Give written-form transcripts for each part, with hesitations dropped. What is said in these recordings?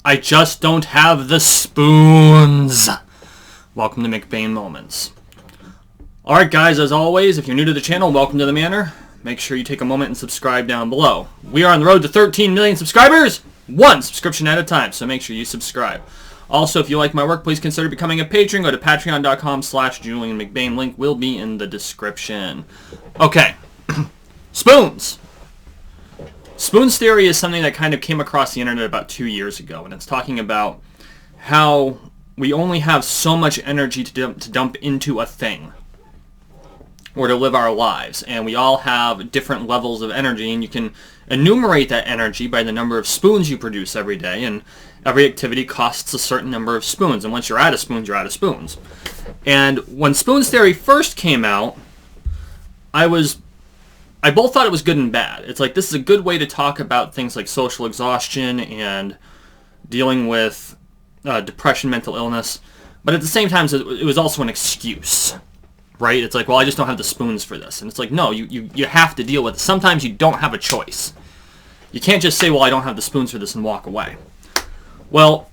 I just don't have the spoons. Welcome to McBain Moments. Alright guys, as always, if you're new to the channel, welcome to the manor. Make sure you take a moment and subscribe down below. We are on the road to 13 million subscribers, one subscription at a time, so make sure you subscribe. Also, if you like my work, please consider becoming a patron. Go to patreon.com/JulianMcBain. Link will be in the description. Okay, spoons. Spoons theory is something that kind of came across the internet about 2 years ago, and it's talking about how we only have so much energy to dump into a thing or to live our lives, and we all have different levels of energy, and you can enumerate that energy by the number of spoons you produce every day, and every activity costs a certain number of spoons, and once you're out of spoons, you're out of spoons. And when spoons theory first came out, I both thought it was good and bad. It's like, this is a good way to talk about things like social exhaustion and dealing with depression, mental illness, but at the same time, it was also an excuse, right? It's like, well, I just don't have the spoons for this. And it's like, no, you have to deal with it. Sometimes you don't have a choice. You can't just say, well, I don't have the spoons for this and walk away. Well,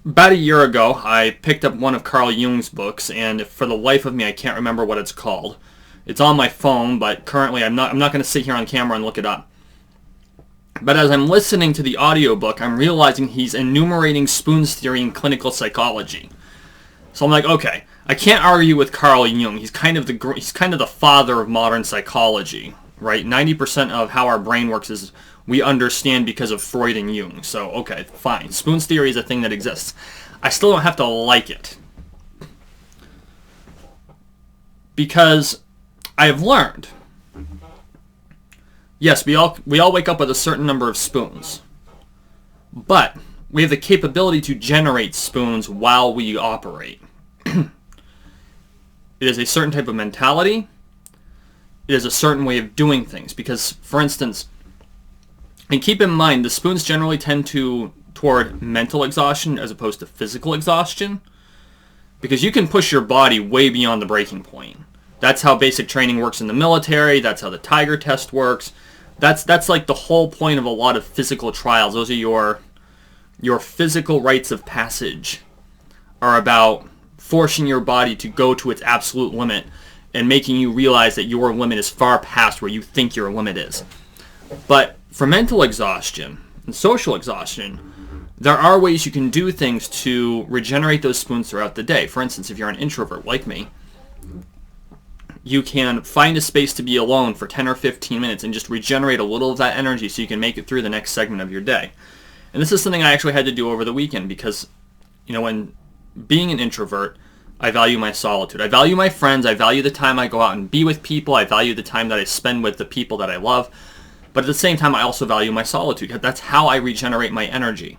about a year ago, I picked up one of Carl Jung's books, and for the life of me, I can't remember what it's called. It's on my phone, but currently I'm not going to sit here on camera and look it up. But as I'm listening to the audiobook, I'm realizing he's enumerating spoons theory in clinical psychology. So I'm like, okay, I can't argue with Carl Jung. He's kind of the father of modern psychology, right? 90% of how our brain works is we understand because of Freud and Jung. So, okay, fine. Spoons theory is a thing that exists. I still don't have to like it. Because I have learned, yes, we all wake up with a certain number of spoons, but we have the capability to generate spoons while we operate. It is a certain type of mentality. It is a certain way of doing things, because, for instance, and keep in mind, the spoons generally tend toward mental exhaustion as opposed to physical exhaustion, because you can push your body way beyond the breaking point. That's how basic training works in the military. That's how the Tiger test works. That's like the whole point of a lot of physical trials. Those are your physical rites of passage, are about forcing your body to go to its absolute limit and making you realize that your limit is far past where you think your limit is. But for mental exhaustion and social exhaustion, there are ways you can do things to regenerate those spoons throughout the day. For instance, if you're an introvert like me, you can find a space to be alone for 10 or 15 minutes and just regenerate a little of that energy so you can make it through the next segment of your day. And this is something I actually had to do over the weekend because, when being an introvert, I value my solitude. I value my friends. I value the time I go out and be with people. I value the time that I spend with the people that I love. But at the same time, I also value my solitude. That's how I regenerate my energy.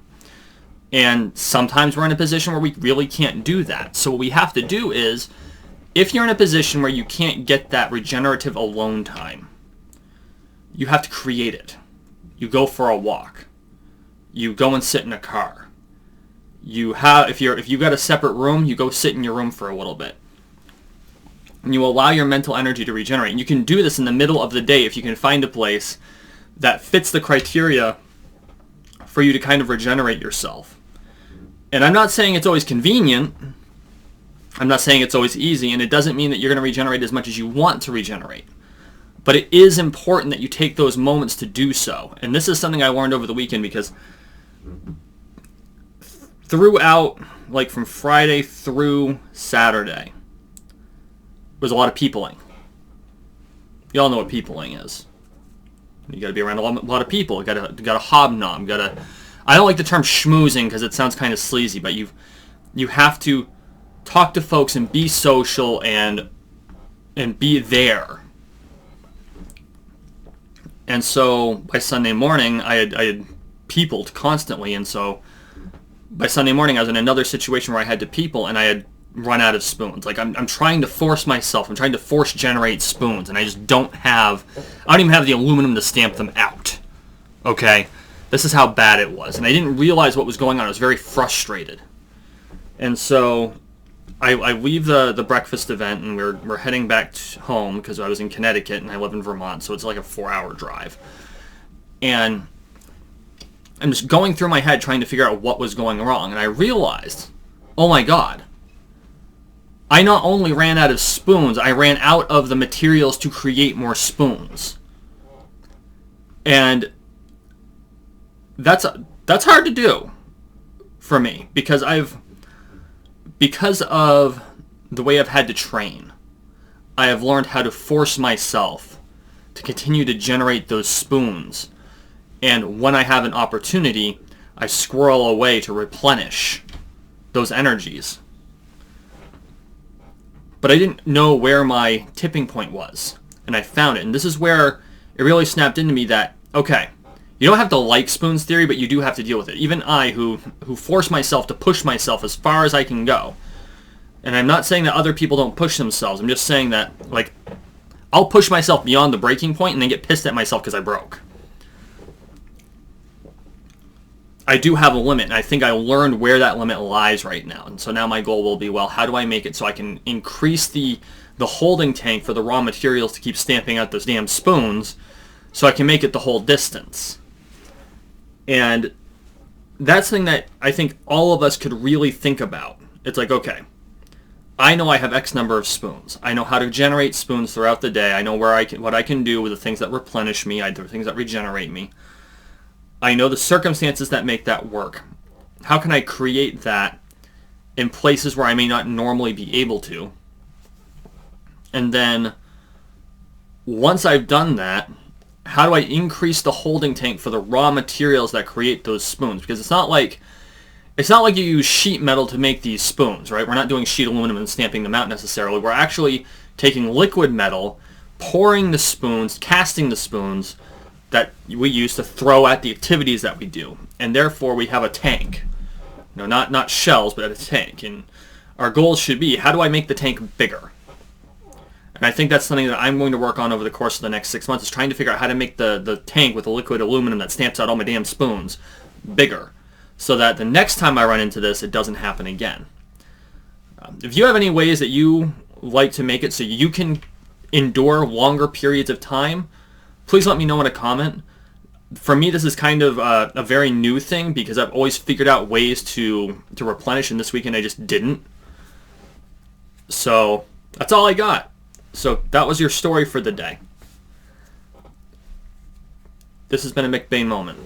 And sometimes we're in a position where we really can't do that. So what we have to do is, if you're in a position where you can't get that regenerative alone time, you have to create it. You go for a walk. You go and sit in a car. If you've got a separate room, you go sit in your room for a little bit. And you allow your mental energy to regenerate. And you can do this in the middle of the day if you can find a place that fits the criteria for you to kind of regenerate yourself. And I'm not saying it's always convenient. I'm not saying it's always easy, and it doesn't mean that you're going to regenerate as much as you want to regenerate. But it is important that you take those moments to do so. And this is something I learned over the weekend because throughout, like from Friday through Saturday, was a lot of peopling. You all know what peopling is. You got to be around a lot of people. You got to hobnob. I don't like the term schmoozing because it sounds kind of sleazy, but you have to talk to folks and be social and be there. And so by Sunday morning, I had peopled constantly, and so by Sunday morning I was in another situation where I had to people, and I had run out of spoons. Like I'm trying to force myself. I'm trying to force generate spoons, and I just don't even have the aluminum to stamp them out. Okay, this is how bad it was, and I didn't realize what was going on. I was very frustrated, and so I leave the breakfast event, and we're heading back home because I was in Connecticut and I live in Vermont, so it's like a 4-hour drive. And I'm just going through my head trying to figure out what was going wrong. And I realized, oh my God, I not only ran out of spoons, I ran out of the materials to create more spoons. And that's hard to do for me because of the way I've had to train. I have learned how to force myself to continue to generate those spoons. And when I have an opportunity, I squirrel away to replenish those energies. But I didn't know where my tipping point was. And I found it. And this is where it really snapped into me that, okay, you don't have to like spoons theory, but you do have to deal with it. Even I, who force myself to push myself as far as I can go. And I'm not saying that other people don't push themselves. I'm just saying that, like, I'll push myself beyond the breaking point and then get pissed at myself because I broke. I do have a limit, and I think I learned where that limit lies right now. And so now my goal will be, well, how do I make it so I can increase the holding tank for the raw materials to keep stamping out those damn spoons so I can make it the whole distance. And that's something that I think all of us could really think about. It's like, okay, I know I have X number of spoons. I know how to generate spoons throughout the day. I know what I can do with the things that replenish me, the things that regenerate me. I know the circumstances that make that work. How can I create that in places where I may not normally be able to? And then once I've done that, how do I increase the holding tank for the raw materials that create those spoons? Because it's not like you use sheet metal to make these spoons, right? We're not doing sheet aluminum and stamping them out necessarily. We're actually taking liquid metal, pouring the spoons, casting the spoons that we use to throw at the activities that we do. And therefore we have a tank. Not shells, but a tank. And our goals should be, how do I make the tank bigger? And I think that's something that I'm going to work on over the course of the next 6 months, is trying to figure out how to make the tank with the liquid aluminum that stamps out all my damn spoons bigger, so that the next time I run into this, it doesn't happen again. If you have any ways that you like to make it so you can endure longer periods of time, please let me know in a comment. For me, this is kind of a very new thing because I've always figured out ways to replenish, and this weekend I just didn't. So that's all I got. So that was your story for the day. This has been a McBain moment.